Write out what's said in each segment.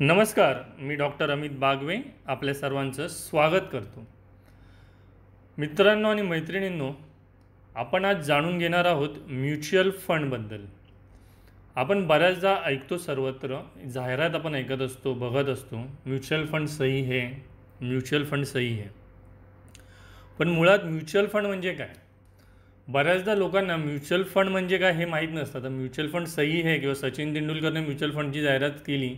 नमस्कार, मी डॉक्टर अमित बागवे आपल्या सर्वांचं स्वागत करतो. मित्रांनो आणि मैत्रिणींनो, आपण आज जाणून घेणार आहोत म्युच्युअल फंडबद्दल. आपण बऱ्याचदा ऐकतो, सर्वत्र जाहिरात आपण ऐकत असतो, बघत असतो, म्युच्युअल फंड सही है, म्युच्युअल फंड सही है. पण मुळात म्युच्युअल फंड म्हणजे काय? बऱ्याचदा लोकांना म्युच्युअल फंड म्हणजे काय हे माहीत नसतं. तर म्युच्युअल फंड सही है किंवा सचिन तेंडुलकरने म्युच्युअल फंडची जाहिरात केली,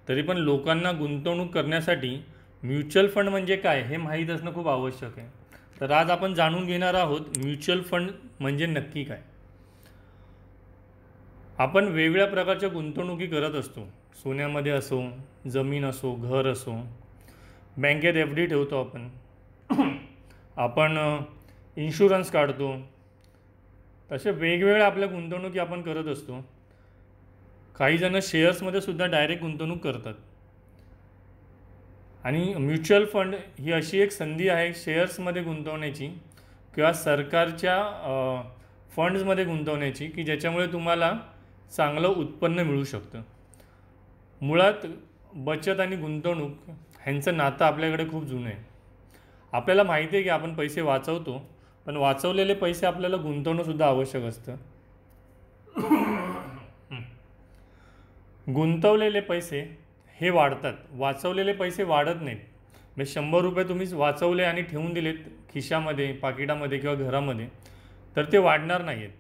तरी पण लोकांना गुंतवणूक करण्यासाठी म्युच्युअल फंड म्हणजे काय हे माहीत असणं खूप आवश्यक आहे. तर आज आपण जाणून घेणार आहोत म्युच्युअल फंड म्हणजे नक्की काय. आपण वेगवेगळ्या प्रकारच्या गुंतवणुकी करत असतो. सोन्यामध्ये असो, जमीन असो, घर असो, बँकेत FD ठेवतो आपण इन्शुरन्स काढतो. तसे वेगवेगळ्या आपल्या गुंतवणुकी आपण करत असतो. काही जण शेअर्समध्ये सुद्धा डायरेक्ट गुंतवणूक करतात. आणि म्युच्युअल फंड ही अशी एक संधी आहे शेअर्समध्ये गुंतवण्याची किंवा सरकारच्या फंड्समध्ये गुंतवण्याची की ज्याच्यामुळे तुम्हाला चांगलं उत्पन्न मिळू शकतं. मुळात बचत आणि गुंतवणूक ह्यांचं नातं आपल्याकडे खूप जुनं आहे. आपल्याला माहिती आहे की आपण पैसे वाचवतो, पण वाचवलेले पैसे आपल्याला गुंतवणंसुद्धा आवश्यक असतं. गुंतवलेले पैसे हे वाढतात, वाचवलेले पैसे वाढत नाहीत. म्हणजे 100 रुपये तुम्ही वाचवले आणि ठेवून दिलेत खिशामध्ये, पाकिटामध्ये किंवा घरामध्ये, तर ते वाढणार नाही आहेत.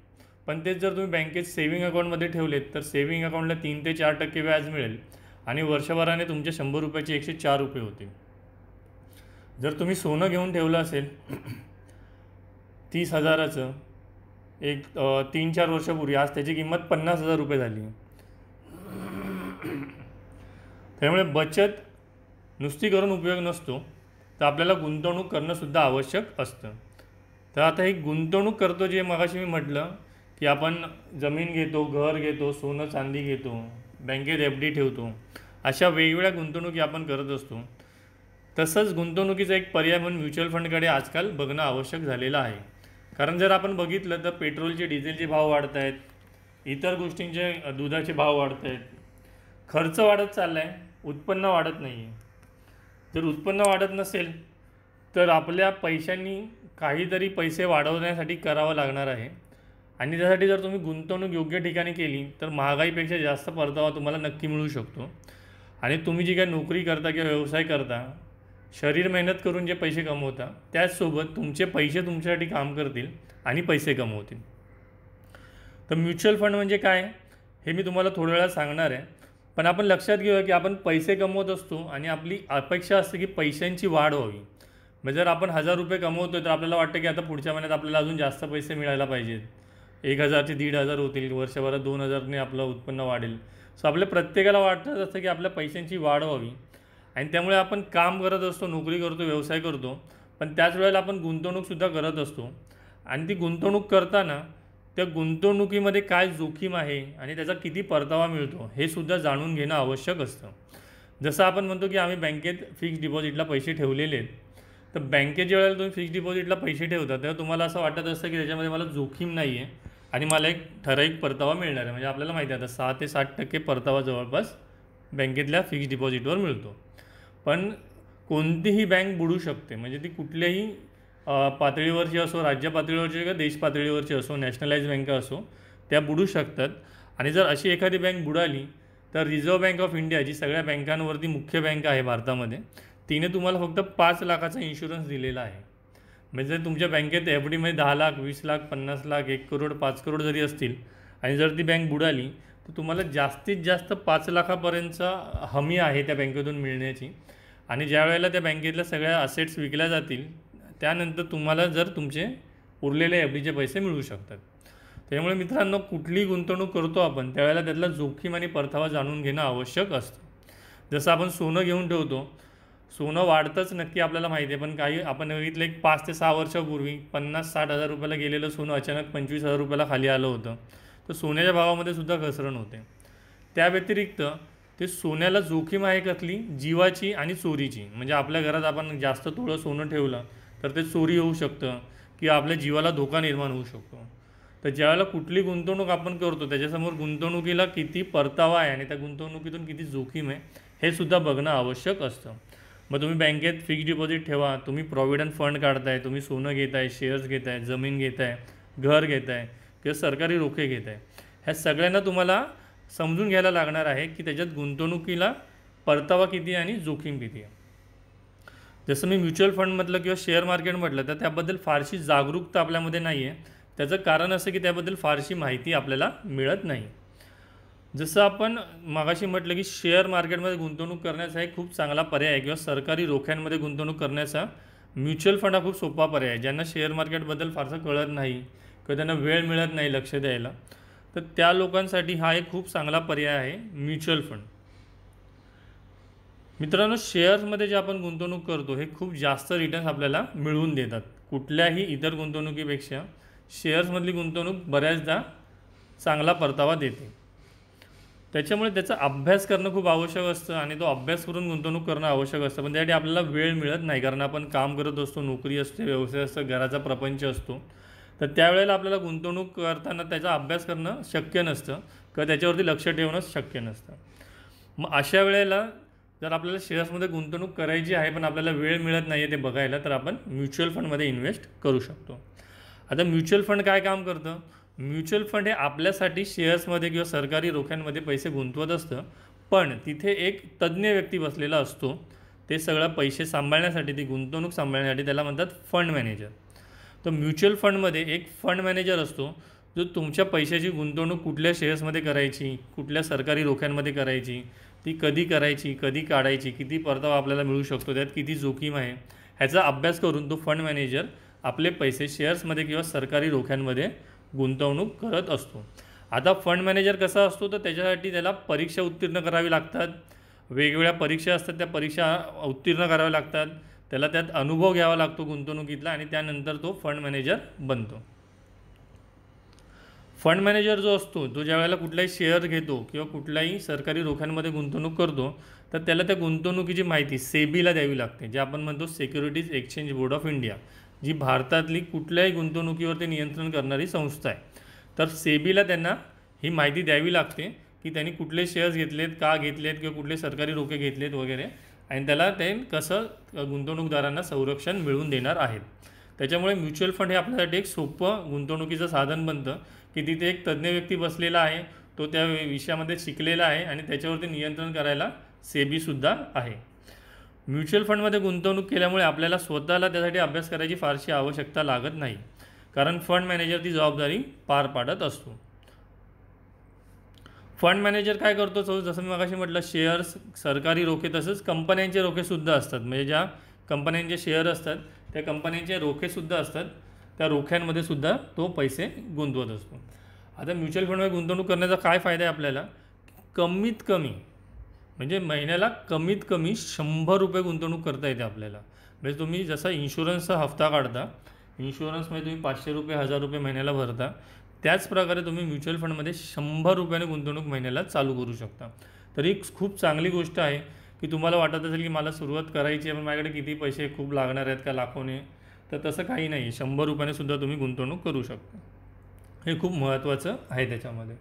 पण तेच जर तुम्ही बँकेत सेविंग अकाउंटमध्ये ठेवलेत तर सेविंग अकाउंटला 3 ते 4% व्याज मिळेल आणि वर्षभराने तुमचे 100 रुपयाचे 104 रुपये होतील. जर तुम्ही सोनं घेऊन ठेवलं असेल 30,000चं एक 3-4 वर्षापूर्वी, आज त्याची किंमत 50,000 रुपये झाली. त्यामुळे बचत नुसती करून उपयोग नसतो, तर आपल्याला गुंतवणूक करणंसुद्धा आवश्यक असतं. तर आता ही गुंतवणूक करतो, जे मगाशी मी म्हटलं की आपण जमीन घेतो, घर घेतो, सोनं चांदी घेतो, बँकेत FD ठेवतो, अशा वेगवेगळ्या गुंतवणुकी आपण करत असतो. तसंच गुंतवणुकीचा एक पर्याय म्हणून म्युच्युअल फंडकडे आजकाल बघणं आवश्यक झालेलं आहे. कारण जर आपण बघितलं तर पेट्रोलचे, डिझेलचे भाव वाढत आहेत, इतर गोष्टींचे, दुधाचे भाव वाढत आहेत, खर्च वाढत चालला आहे, उत्पन्न वाढत नाही आहे. जर उत्पन्न वाढत नसेल तर आपल्या पैशांनी काहीतरी पैसे वाढवण्यासाठी करावं लागणार आहे. आणि त्यासाठी जर तुम्ही गुंतवणूक योग्य ठिकाणी केली तर महागाईपेक्षा जास्त परतावा तुम्हाला नक्की मिळू शकतो. आणि तुम्ही जी काही नोकरी करता किंवा व्यवसाय करता, शरीर मेहनत करून जे पैसे कमवता, त्याचसोबत तुमचे पैसे तुमच्यासाठी काम करतील आणि पैसे कमवतील. तर म्युच्युअल फंड म्हणजे काय हे मी तुम्हाला थोड्या वेळात सांगणार आहे. पण आपण लक्षात घेऊया की आपण पैसे कमवत असतो आणि आपली अपेक्षा असते की पैशांची वाढ व्हावी. म्हणजे जर आपण 1,000 रुपये कमवतो तर आपल्याला वाटतं की आता पुढच्या महिन्यात आपल्याला अजून जास्त पैसे मिळायला पाहिजेत. 1,000 ते 1,500 होतील, वर्षभरात 2,000ने आपलं उत्पन्न वाढेल. सो आपल्या प्रत्येकाला वाटतं असतं की आपल्या पैशांची वाढ व्हावी. आणि त्यामुळे आपण काम करत असतो, नोकरी करतो, व्यवसाय करतो, पण त्याच वेळेला आपण गुंतवणूकसुद्धा करत असतो. आणि ती गुंतवणूक करताना त्या गुंतवणुकीमध्ये काय जोखीम आहे आणि त्याचा किती परतावा मिळतो हे सुद्धा जाणून घेणं आवश्यक असतं. जसं आपण म्हणतो की आम्ही बँकेत फिक्स्ड डिपॉझिटला पैसे ठेवलेले आहेत, तर बँकेत ज्या वेळेला तुम्ही फिक्स्ड डिपॉझिटला पैसे ठेवता तेव्हा तुम्हाला असं वाटत असतं की त्याच्यामध्ये मला जोखीम नाही आहे आणि मला एक ठराविक परतावा मिळणार आहे. म्हणजे आपल्याला माहिती आहे आता 6 ते 7% परतावा जवळपास बँकेतल्या फिक्स्ड डिपॉझिटवर मिळतो. पण कोणतीही बँक बुडू शकते. म्हणजे ती कुठल्याही पातळीवरची असो, राज्य पातळीवरची किंवा देश पातळीवरची असो, नॅशनलाइज बँका असो, त्या बुडू शकतात. आणि जर अशी एखादी बँक बुडाली तर रिझर्व्ह बँक ऑफ इंडिया, जी सगळ्या बँकांवरती मुख्य बँक आहे भारतामध्ये, तिने तुम्हाला फक्त 5 लाखाचा इन्शुरन्स दिलेला आहे. म्हणजे जर तुमच्या बँकेत FDमध्ये 10 लाख, 20 लाख, 50 लाख, 1 करोड, 5 करोड जरी असतील आणि जर ती बँक बुडाली तर तुम्हाला जास्तीत जास्त 5 लाखापर्यंतचा हमी आहे त्या बँकेतून मिळण्याची. आणि ज्या वेळेला त्या बँकेतल्या सगळ्या असेट्स विकल्या जातील त्यानंतर तुम्हाला जर तुमचे उरलेले FDचे पैसे मिळू शकतात. त्यामुळे मित्रांनो, कुठलीही गुंतवणूक करतो आपण त्यावेळेला त्यातला जोखीम आणि परतावा जाणून घेणं आवश्यक असतं. जसं आपण सोनं घेऊन ठेवतो, सोनं वाढतंच नक्की आपल्याला माहिती आहे, पण काही आपण बघितलं एक 5 ते 6 वर्षापूर्वी 50-60 हजार रुपयाला गेलेलं सोनं अचानक 25,000 रुपयाला खाली आलं होतं. तर सोन्याच्या भावामध्ये सुद्धा घसरण होते. त्या व्यतिरिक्त ते सोन्याला जोखीम आहे कसली, जीवाची आणि चोरीची. म्हणजे आपल्या घरात आपण जास्त थोडं सोनं ठेवलं तर ते चोरी होऊ शकतं किंवा आपल्या जीवाला धोका निर्माण होऊ शकतो. तर ज्यावेळेला कुठली गुंतवणूक आपण करतो त्याच्यासमोर गुंतवणुकीला किती परतावा आहे आणि त्या गुंतवणुकीतून किती जोखीम आहे हे सुद्धा बघणं आवश्यक असतं. मग तुम्ही बँकेत फिक्स डिपॉझिट ठेवा, तुम्ही प्रॉव्हिडंट फंड काढताय, तुम्ही सोनं घेताय, शेअर्स घेताय, जमीन घेताय, घर घेताय किंवा सरकारी रोखे घेताय, ह्या सगळ्यांना तुम्हाला समजून घ्यायला लागणार आहे की त्याच्यात गुंतवणुकीला परतावा किती आणि जोखीम किती आहे. जसं मी म्युच्युअल फंडमधलं किंवा शेअर मार्केट म्हटलं तर त्याबद्दल फारशी जागरूकता आपल्यामध्ये नाही आहे. त्याचं कारण असं की त्याबद्दल फारशी माहिती आपल्याला मिळत नाही. जसं आपण मागाशी म्हटलं की शेअर मार्केटमध्ये गुंतवणूक करण्याचा एक खूप चांगला पर्याय आहे किंवा सरकारी रोख्यांमध्ये गुंतवणूक करण्याचा म्युच्युअल फंड हा खूप सोपा पर्याय आहे. ज्यांना शेअर मार्केटबद्दल फारसं कळत नाही किंवा त्यांना वेळ मिळत नाही लक्ष द्यायला, तर त्या लोकांसाठी हा एक खूप चांगला पर्याय आहे म्युच्युअल फंड. मित्रांनो, शेअर्समध्ये जे आपण गुंतवणूक करतो हे खूप जास्त रिटर्न्स आपल्याला मिळवून देतात. कुठल्याही इतर गुंतवणुकीपेक्षा शेअर्समधली गुंतवणूक बऱ्याचदा चांगला परतावा देते. त्याच्यामुळे त्याचा अभ्यास करणं खूप आवश्यक असतं आणि तो अभ्यास करून गुंतवणूक करणं आवश्यक असतं. पण त्यासाठी आपल्याला वेळ मिळत नाही, कारण आपण काम करत असतो, नोकरी असते, व्यवसाय असतो, घराचा प्रपंच असतो. तर त्यावेळेला आपल्याला गुंतवणूक करताना त्याचा अभ्यास करणं शक्य नसतं किंवा त्याच्यावरती लक्ष ठेवणं शक्य नसतं. मग अशा वेळेला जर आपल्याला शेअर्समध्ये गुंतवणूक करायची आहे पण आपल्याला वेळ मिळत नाही आहे ते बघायला, तर आपण म्युच्युअल फंडमध्ये इन्व्हेस्ट करू शकतो. आता म्युच्युअल फंड काय काम करतं? म्युच्युअल फंड हे आपल्यासाठी शेअर्समध्ये किंवा सरकारी रोख्यांमध्ये पैसे गुंतवत असतं, पण तिथे एक तज्ज्ञ व्यक्ती बसलेला असतो ते सगळं पैसे सांभाळण्यासाठी, ती गुंतवणूक सांभाळण्यासाठी. त्याला म्हणतात फंड मॅनेजर. तर म्युच्युअल फंडमध्ये एक फंड मॅनेजर असतो जो तुमच्या पैशाची गुंतवणूक कुठल्या शेअर्समध्ये करायची, कुठल्या सरकारी रोख्यांमध्ये करायची, ती कधी करायची, कधी काढायची, किती परतावा आपल्याला मिळू शकतो, त्यात किती जोखीम आहे, ह्याचा अभ्यास करून तो फंड मॅनेजर आपले पैसे शेअर्समध्ये किंवा सरकारी रोख्यांमध्ये गुंतवणूक करत असतो. आता फंड मॅनेजर कसा असतो, तर त्याच्यासाठी त्याला परीक्षा उत्तीर्ण करावी लागतात. वेगवेगळ्या परीक्षा असतात, त्या परीक्षा उत्तीर्ण कराव्या लागतात. त्याला त्यात अनुभव घ्यावा लागतो गुंतवणुकीतला आणि त्यानंतर तो फंड मॅनेजर बनतो. फंड मॅनेजर जो असतो तो ज्यावेळेला कुठलाही शेअर घेतो किंवा कुठल्याही सरकारी रोख्यांमध्ये गुंतवणूक करतो, तर त्याला त्या गुंतवणुकीची माहिती सेबीला द्यावी लागते, जे आपण म्हणतो securities exchange board of India, जी भारतातली कुठल्याही गुंतवणुकीवरती नियंत्रण करणारी संस्था आहे. तर सेबीला त्यांना ही माहिती द्यावी लागते की त्यांनी कुठले शेअर्स घेतलेत, का घेतलेत किंवा कुठले सरकारी रोखे घेतलेत वगैरे, आणि त्याला ते कसं गुंतवणूकदारांना संरक्षण मिळवून देणार आहेत. त्याच्यामुळे म्युच्युअल फंड हे आपल्यासाठी एक सोपं गुंतवणुकीचं साधन बनतं की तिथे एक तज्ज्ञ व्यक्ती बसलेला आहे, तो त्या विषयामध्ये शिकलेला आहे आणि त्याच्यावरती नियंत्रण करायला सेबीसुद्धा आहे. म्युच्युअल फंडमध्ये गुंतवणूक केल्यामुळे आपल्याला स्वतःला त्यासाठी अभ्यास करायची फारशी आवश्यकता लागत नाही, कारण फंड मॅनेजर ती जबाबदारी पार पाडत असतो. फंड मॅनेजर काय करतो, जसं मी मगाशी म्हटलं, शेअर्स, सरकारी रोखे, तसंच कंपन्यांचे रोखेसुद्धा असतात. म्हणजे ज्या कंपन्यांचे शेअर असतात त्या कंपन्यांचे रोखेसुद्धा असतात, त्या रोख्यांमध्ये सुद्धा तो पैसे गुंतवत असतो. आता म्युच्युअल फंडमध्ये गुंतवणूक करण्याचा काय फायदा आहे आपल्याला? कमीत कमी म्हणजे महिन्याला कमीत कमी 100 रुपये गुंतवणूक करता येते आपल्याला. म्हणजे तुम्ही जसा इन्शुरन्सचा हफ्ता काढता, इन्शुरन्समध्ये तुम्ही 500 रुपये, 1000 रुपये महिन्याला भरता, त्याच प्रकारे तुम्ही म्युच्युअल फंडमध्ये 100 रुपयाने गुंतवणूक महिन्याला चालू करू शकता. तर ही खूप चांगली गोष्ट आहे की तुम्हाला वाटत असेल की मला सुरुवात करायची आहे पण माझ्याकडे किती पैसे खूप लागणार आहेत का लाखोने, तर तसं काही नाही. 100 रुपयाने सुद्धा तुम्ही गुंतवणूक करू शकता. हे खूप महत्त्वाचं आहे त्याच्यामध्ये.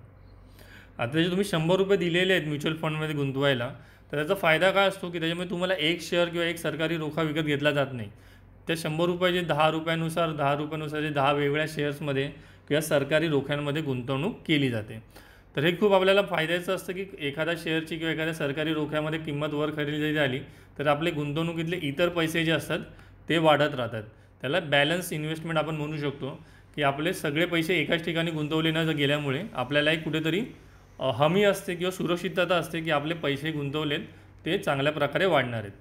आता जे तुम्ही 100 रुपये दिलेले आहेत म्युच्युअल फंडमध्ये गुंतवायला, तर त्याचा फायदा काय असतो की त्याच्यामुळे तुम्हाला एक शेअर किंवा एक सरकारी रोखा विकत घेतला जात नाही. त्या 100 रुपयाचे 10 रुपयानुसार 10 रुपयानुसार जे 10 वेगवेगळ्या शेअर्समध्ये किंवा सरकारी रोख्यांमध्ये गुंतवणूक केली जाते. तर हे खूप आपल्याला फायद्याचं असतं की एखाद्या शेअरची किंवा एखाद्या सरकारी रोख्यामध्ये किंमत वर खरेदी झाली तर आपले गुंतवणुकीतले इतर पैसे जे असतात ते वाढत राहतात. त्याला बॅलन्स इन्व्हेस्टमेंट आपण म्हणू शकतो की आपले सगळे पैसे एकाच ठिकाणी गुंतवले न गेल्यामुळे आपल्यालाही कुठेतरी हमी असते किंवा सुरक्षितता असते की आपले पैसे गुंतवलेत ते चांगल्या प्रकारे वाढणार आहेत.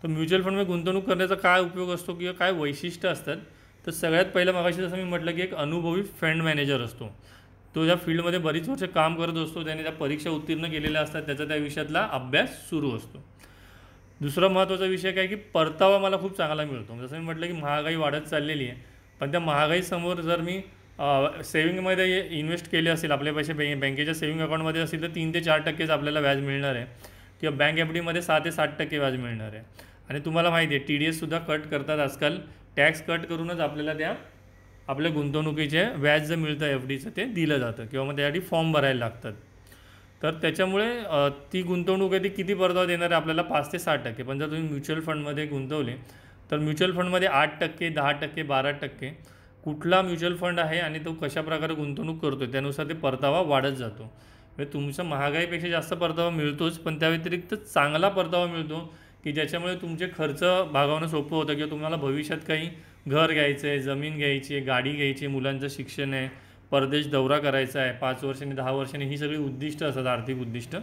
तर म्युच्युअल फंडमध्ये गुंतवणूक करण्याचा काय उपयोग असतो किंवा काय वैशिष्ट्य असतात, तर सगळ्यात पहिलं मगाशी जसं मी म्हटलं की एक अनुभवी फंड मॅनेजर असतो. तो ज्या फील्डमध्ये बरीच वर्ष काम करत असतो, त्याने त्या परीक्षा उत्तीर्ण केलेल्या असतात, त्याचा त्या विषयातला अभ्यास सुरू असतो. दुसरा महत्त्वाचा विषय काय की परतावा मला खूप चांगला मिळतो. जसं मी म्हटलं की महागाई वाढत चाललेली आहे, पण त्या महागाईसमोर जर मी सेविंगमध्ये इन्व्हेस्ट केले असेल, आपले पैसे बँकेच्या सेविंग अकाउंटमध्ये असेल तर 3 ते 4% आपल्याला व्याज मिळणार आहे किंवा बँक एफ डीमध्ये 6 ते 7% व्याज मिळणार आहे. आणि तुम्हाला माहिती आहे TDS सुद्धा कट करतात आजकाल. टॅक्स कट करूनच आपल्याला त्या आपल्या गुंतवणुकीचे व्याज जे मिळतं एफ डीचं ते दिलं जातं किंवा मग त्यासाठी फॉर्म भरायला लागतात. तर त्याच्यामुळे ती गुंतवणूक आहे ती किती परतावा देणार आहे आपल्याला 5 ते 6%. पण जर तुम्ही म्युच्युअल फंडमध्ये गुंतवले तर म्युच्युअल फंडमध्ये 8%, 10%, 12% कुठला म्युच्युअल फंड आहे आणि तो कशाप्रकारे गुंतवणूक करतो त्यानुसार ते परतावा वाढत जातो. म्हणजे तुमचा महागाईपेक्षा जास्त परतावा मिळतोच, पण त्या व्यतिरिक्त चांगला परतावा मिळतो की ज्याच्यामुळे तुमचे खर्च भागवणं सोपं होतं किंवा तुम्हाला भविष्यात काही घर घ्यायचं आहे, जमीन घ्यायची आहे, गाडी घ्यायची आहे, मुलांचं शिक्षण आहे, परदेश दौरा करायचा आहे, 5 वर्षांनी 10 वर्षांनी ही सगळी उद्दिष्ट असतात, आर्थिक उद्दिष्ट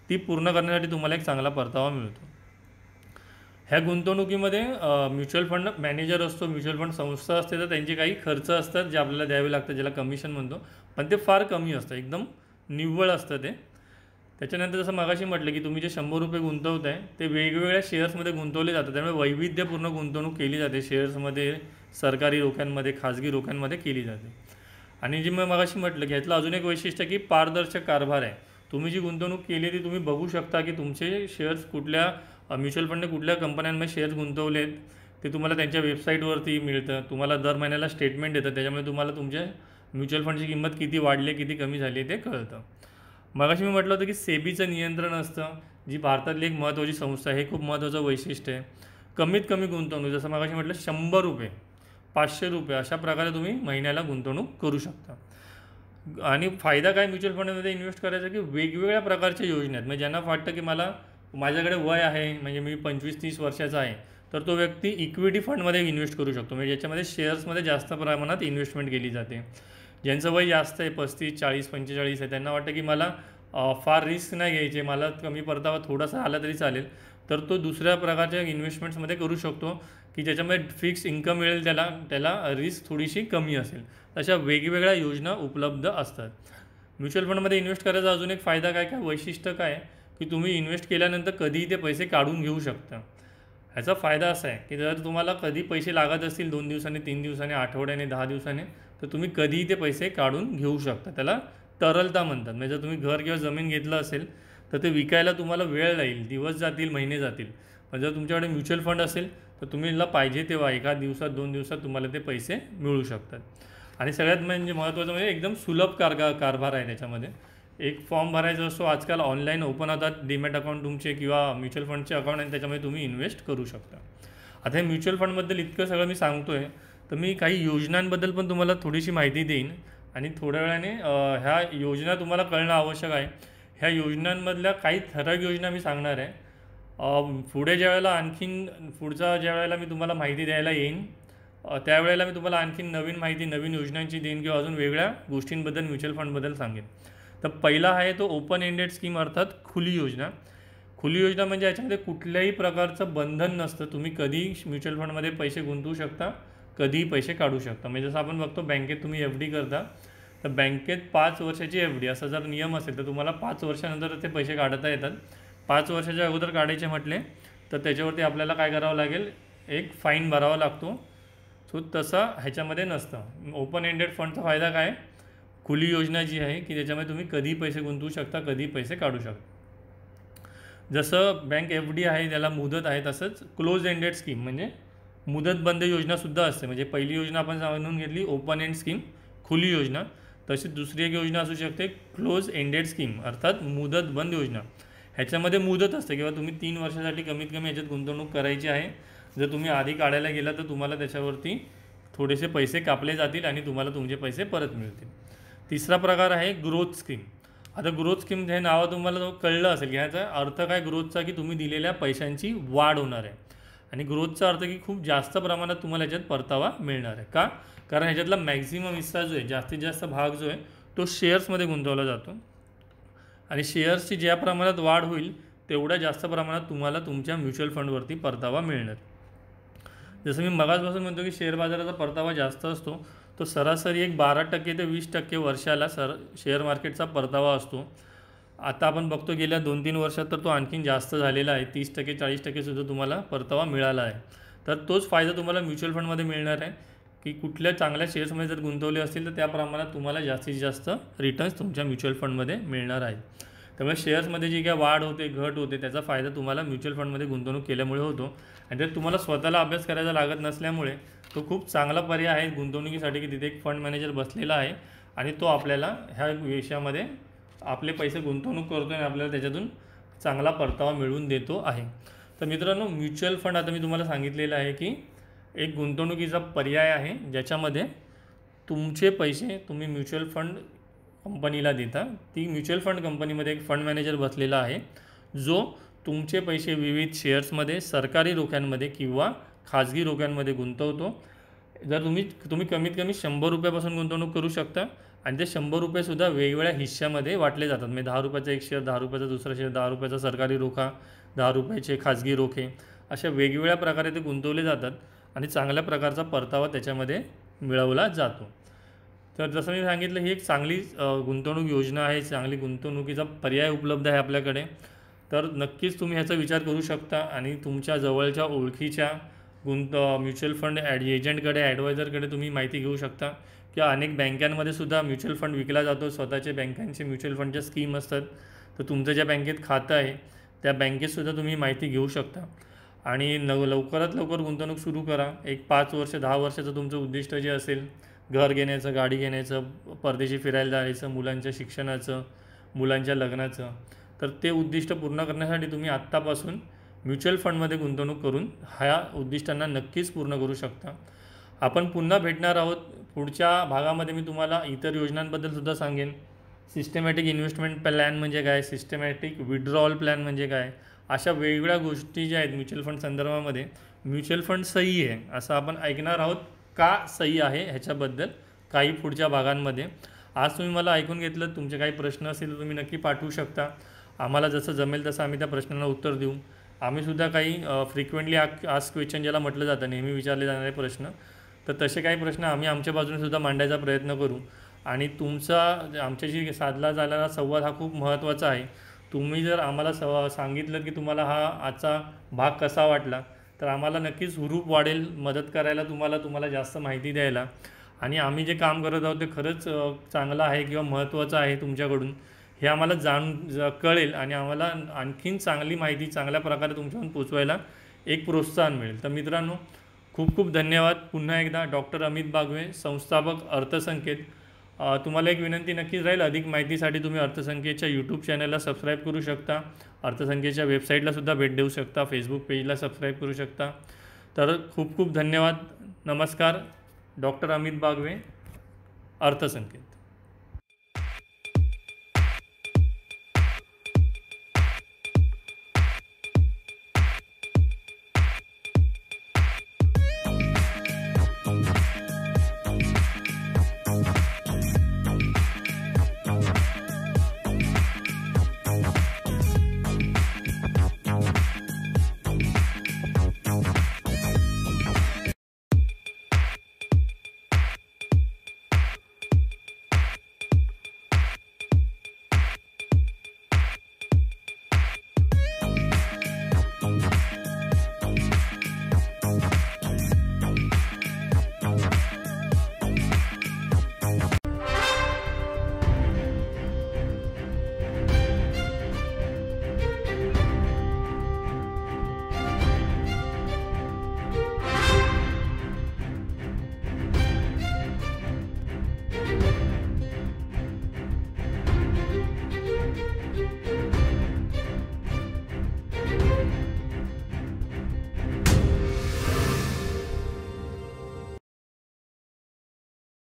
ती पूर्ण करण्यासाठी तुम्हाला एक चांगला परतावा मिळतो. ह्या गुंतवणुकीमध्ये म्युच्युअल फंड मॅनेजर असतो, म्युच्युअल फंड संस्था असते, तर त्यांचे काही खर्च असतात जे आपल्याला द्यावे लागतात, ज्याला कमिशन म्हणतो, पण ते फार कमी असतं, एकदम निव्वळ असतं ते. त्याच्यानंतर जसं मगाशी म्हटलं की तुम्ही जे 100 रुपये गुंतवताय ते वेगवेगळ्या शेअर्समध्ये गुंतवले जातात, त्यामुळे वैविध्यपूर्ण गुंतवणूक केली जाते. शेअर्समध्ये, सरकारी रोख्यांमध्ये, खाजगी रोख्यांमध्ये केली जाते. आणि जे मी मगाशी म्हटलं की ह्यातलं अजून एक वैशिष्ट्य की पारदर्शक कारभार आहे. तुम्ही जी गुंतवणूक केली ती तुम्ही बघू शकता की तुमचे शेअर्स कुठल्या म्युच्युअल फंडने कुठल्या कंपन्यांमध्ये शेअर्स गुंतवलेत ते तुम्हाला त्यांच्या वेबसाईटवरती मिळतं. तुम्हाला दर महिन्याला स्टेटमेंट येतं, त्याच्यामुळे तुम्हाला तुमच्या म्युच्युअल फंडची किंमत किती वाढली, किती कमी झाली ते कळतं. मगाशी मी म्हटलं होतं की सेबीचं नियंत्रण असतं, जी भारतातली एक महत्त्वाची संस्था आहे. हे खूप महत्त्वाचं वैशिष्ट्य आहे. कमीत कमी गुंतवणूक, जसं मगाशी म्हटलं 100 रुपये, 500 रुपये अशा प्रकारे तुम्ही महिन्याला गुंतवणूक करू शकता. आणि फायदा काय म्युच्युअल फंडमध्ये इन्व्हेस्ट करायचा की वेगवेगळ्या प्रकारच्या योजना आहेत. म्हणजे ज्यांना वाटतं की माझ्याकडे वय आहे, म्हणजे मी 25-30 वर्षाचा आहे, तर तो व्यक्ती इक्विटी फंडमध्ये इन्व्हेस्ट करू शकतो, म्हणजे ज्याच्यामध्ये शेअर्समध्ये जास्त प्रमाणात इन्व्हेस्टमेंट केली जाते. ज्यांचं वय जास्त आहे, 35, 40, 45 आहे, त्यांना वाटतं की मला फार रिस्क नाही घ्यायची, मला कमी परतावा थोडासा आला तरी चालेल, तर तो दुसऱ्या प्रकारच्या इन्व्हेस्टमेंट्समध्ये करू शकतो की ज्याच्यामध्ये फिक्स इन्कम मिळेल, त्याला रिस्क थोडीशी कमी असेल. अशा वेगवेगळ्या योजना उपलब्ध असतात. म्युच्युअल फंडमध्ये इन्व्हेस्ट करायचा अजून एक फायदा काय वैशिष्ट्य काय की तुम्ही इन्व्हेस्ट केल्यानंतर कधीही ते पैसे काढून घेऊ शकता. ह्याचा फायदा असा आहे की जर तुम्हाला कधी पैसे लागत असतील 2 दिवसांनी, 3 दिवसांनी, आठवड्याने, 10 दिवसांनी, तर तुम्ही कधीही ते पैसे काढून घेऊ शकता. त्याला तरलता म्हणतात. म्हणजे जर तुम्ही घर किंवा जमीन घेतलं असेल तर ते विकायला तुम्हाला वेळ लागेल, दिवस जातील, महिने जातील. पण जर तुमच्याकडे म्युच्युअल फंड असेल तर तुम्हाला पाहिजे तेव्हा 1 दिवसात, 2 दिवसात तुम्हाला ते पैसे मिळू शकतात. आणि सगळ्यात म्हणजे महत्त्वाचं म्हणजे एकदम सुलभ कारभार आहे त्याच्यामध्ये. एक फॉर्म भरायचा असतो, आजकाल ऑनलाईन ओपन होतात डीमॅट अकाउंट तुमचे किंवा म्युच्युअल फंडचे अकाउंट, आणि त्याच्यामध्ये तुम्ही इन्व्हेस्ट करू शकता. आता हे म्युच्युअल फंडबद्दल इतकं सगळं मी सांगतो आहे, तर मी काही योजनांबद्दल पण तुम्हाला थोडीशी माहिती देईन आणि थोड्या वेळाने ह्या योजना तुम्हाला कळणं आवश्यक आहे. ह्या योजनांमधल्या काही ठराविक योजना मी सांगणार आहे. पुढे पुढचा ज्या वेळेला मी तुम्हाला माहिती द्यायला येईन त्यावेळेला मी तुम्हाला आणखीन नवीन माहिती, नवीन योजनांची देईन किंवा अजून वेगळ्या गोष्टींबद्दल, म्युच्युअल फंडबद्दल सांगेन. तर पहिला आहे तो ओपन एंडेड स्कीम, अर्थात खुली योजना. खुली योजना म्हणजे याच्यामध्ये कुठल्याही प्रकारचं बंधन नसतं. तुम्ही कधीही म्युच्युअल फंडमध्ये पैसे गुंतवू शकता, कधीही पैसे काढू शकता. म्हणजे जसं आपण बघतो बँकेत तुम्ही एफ डी करता, तर बँकेत 5 वर्षाची एफ डी असा जर नियम असेल तर तुम्हाला 5 वर्षानंतर ते पैसे काढता येतात. 5 वर्षाच्या अगोदर काढायचे म्हटले तर त्याच्यावरती आपल्याला काय करावं लागेल, एक फाईन भरावा लागतो. सो तसं ह्याच्यामध्ये नसतं. ओपन एंडेड फंडचा फायदा काय, खुली योजना जी आहे की त्याच्यामध्ये तुम्ही कधीही पैसे गुंतवू शकता, कधीही पैसे काढू शकता. जसं बँक एफ डी आहे त्याला मुदत आहे, तसंच क्लोज एंडेड स्कीम म्हणजे मुदतबंद योजनासुद्धा असते. म्हणजे पहिली योजना आपण जाणून घेतली ओपन एंड स्कीम, खुली योजना. तशीच दुसरी एक योजना असू शकते क्लोज एंडेड स्कीम, अर्थात मुदतबंद योजना. ह्याच्यामध्ये मुदत असते किंवा तुम्ही 3 वर्षासाठी कमीत कमी ह्याच्यात गुंतवणूक करायची आहे. जर तुम्ही आधी काढायला गेला तर तुम्हाला त्याच्यावरती थोडेसे पैसे कापले जातील आणि तुम्हाला तुमचे पैसे परत मिळतील. तिसरा प्रकार आहे ग्रोथ स्कीम. आता ग्रोथ स्कीम हे नाव तुम्हाला कळलं असेल की ह्याचा अर्थ काय ग्रोथचा, की तुम्ही दिलेल्या पैशांची वाढ होणार आहे. आणि ग्रोथचा अर्थ की खूप जास्त प्रमाणात तुम्हाला ह्याच्यात परतावा मिळणार आहे. का? कारण ह्याच्यातला मॅक्झिमम हिस्सा जो आहे, जास्तीत जास्त भाग जो आहे तो शेअर्समध्ये गुंतवला जातो. आणि शेअर्सची ज्या प्रमाणात वाढ होईल तेवढ्या जास्त प्रमाणात तुम्हाला तुमच्या म्युच्युअल फंडवरती परतावा मिळणार. जसं मी मगाचपासून म्हणतो की शेअर बाजाराचा परतावा जास्त असतो, तो सरासरी एक 12% ते 20% वर्षाला शेअर मार्केटचा परतावा असतो. आता आपण बघतो गेल्या 2-3 वर्षात तर तो आणखीन जास्त झालेला आहे. 30%, 40% सुद्धा तुम्हाला परतावा मिळाला आहे. तर तोच फायदा तुम्हाला म्युच्युअल फंडमध्ये मिळणार आहे की कुठल्या चांगल्या शेअर्समध्ये जर गुंतवले असतील तर त्या प्रमाणात तुम्हाला जास्तीत जास्त रिटर्न्स तुमच्या म्युच्युअल फंडमध्ये मिळणार आहे. त्यामुळे शेअर्समध्ये जी काय वाढ होते घट होते त्याचा फायदा तुम्हाला म्युच्युअल फंडमध्ये गुंतवणूक केल्यामुळे होतो. आणि त्यात तुम्हाला स्वतःला अभ्यास करायला लागत नसल्यामुळे तो खूप चांगला पर्याय आहे गुंतवणुकीसाठी, की तिथे एक फंड मॅनेजर बसलेला आहे आणि तो आपल्याला ह्या विषयामध्ये आपले पैसे गुंतवणूक करतो आणि आपल्याला त्याच्यातून चांगला परतावा मिळवून देतो आहे. तर मित्रांनो, म्युच्युअल फंड आता मी तुम्हाला सांगितलेलं आहे की एक गुंतवणुकीचा पर्याय आहे ज्याच्यामध्ये तुमचे पैसे तुम्ही म्युच्युअल फंड कंपनीला देता. ती म्युच्युअल फंड कंपनीमध्ये एक फंड मॅनेजर बसलेला आहे जो तुमचे पैसे विविध शेअर्समध्ये, सरकारी रोख्यांमध्ये किंवा खाजगी रोख्यांमध्ये गुंतवतो. जर तुम्ही कमीत कमी 100 रुपयापासून गुंतवणूक करू शकता आणि ते 100 रुपयेसुद्धा वेगवेगळ्या हिश्श्यामध्ये वाटले जातात. म्हणजे 10 रुपयाचा एक शेअर, 10 रुपयाचा दुसरा शेअर, 10 रुपयाचा सरकारी रोखा, 10 रुपयाचे खाजगी रोखे, अशा वेगवेगळ्या प्रकारे ते गुंतवले जातात आणि चांगल्या प्रकारचा परतावा त्याच्यामध्ये मिळवला जातो. तर जसं मी सांगितलं, ही एक चांगली गुंतवणूक योजना आहे, चांगली गुंतवणुकीचा पर्याय उपलब्ध आहे आपल्याकडे. तर नक्कीच तुम्ही ह्याचा विचार करू शकता आणि तुमच्या जवळच्या ओळखीच्या म्युच्युअल फंड एजंटकडे, ॲडवायझरकडे तुम्ही माहिती घेऊ शकता. किंवा अनेक बँकांमध्ये सुद्धा म्युच्युअल फंड विकला जातो. स्वतःचे बँकांचे म्युच्युअल फंडच्या स्कीम असतात. तर तुमचं ज्या बँकेत खातं आहे त्या बँकेतसुद्धा तुम्ही माहिती घेऊ शकता आणि लवकरात लवकर गुंतवणूक सुरू करा. एक 5 वर्ष 10 वर्षाचं तुमचं उद्दिष्ट जे असेल, घर घेण्याचं, गाडी घेण्याचं, परदेशी फिरायला जायचं, मुलांच्या शिक्षणाचं, मुलांच्या लग्नाचं, तर ते उद्दिष्ट पूर्ण करण्यासाठी तुम्ही आत्तापासून म्युच्युअल फंडमध्ये गुंतवणूक करून ह्या उद्दिष्टांना नक्कीच पूर्ण करू शकता. आपण पुन्हा भेटणार आहोत. पुढच्या भागामध्ये मी तुम्हाला इतर योजनांबद्दलसुद्धा सांगेन. सिस्टमॅटिक इन्व्हेस्टमेंट प्लॅन म्हणजे काय, सिस्टमॅटिक विड्रॉल प्लॅन म्हणजे काय, अशा वेगवेगळ्या गोष्टी ज्या आहेत म्युच्युअल फंड संदर्भामध्ये. म्युच्युअल फंड सही आहे असं आपण ऐकणार आहोत. का सही आहे ह्याच्याबद्दल काही पुढच्या भागांमध्ये. आज तुम्ही मला ऐकून घेतलं. तुमचे काही प्रश्न असतील तर तुम्ही नक्की पाठवू शकता. आम्हाला जसं जमेल तसं आम्ही त्या प्रश्नांना उत्तर देऊ. आम्हीसुद्धा काही फ्रिक्वेंटली आस्क क्वेश्चन ज्याला म्हटलं जातं, नेहमी विचारले जाणारे प्रश्न, तर तसे काही प्रश्न आम्ही आमच्या बाजूनेसुद्धा मांडायचा प्रयत्न करू. आणि तुमचा आमच्याशी साधला झालेला संवाद हा खूप महत्त्वाचा आहे. तुम्ही जर आम्हाला सांगितलं की तुम्हाला हा आजचा भाग कसा वाटला, तर आम्हाला नक्कीच हुरूप वाढेल मदत करायला, तुम्हाला जास्त माहिती द्यायला. आणि आम्ही जे काम करत आहोत ते खरंच चांगलं आहे किंवा महत्त्वाचं आहे तुमच्याकडून हे आम्हाला कळेल आणि आम्हाला आणखीन चांगली माहिती चांगल्या प्रकारे तुमच्याकडून पोचवायला एक प्रोत्साहन मिळेल. तर मित्रांनो, खूप खूप धन्यवाद. पुन्हा एकदा डॉक्टर अमित बागवे, संस्थापक अर्थसंकेत. तुम्हाला एक विनंती नक्कीच राहील, अधिक माहितीसाठी तुम्ही अर्थसंकेतच्या यूट्यूब चॅनलला सबस्क्राईब करू शकता. अर्थसंकेतच्या वेबसाईटलासुद्धा भेट देऊ शकता. फेसबुक पेजला सबस्क्राईब करू शकता. तर खूप खूप धन्यवाद. नमस्कार. डॉक्टर अमित बागवे, अर्थसंकेत.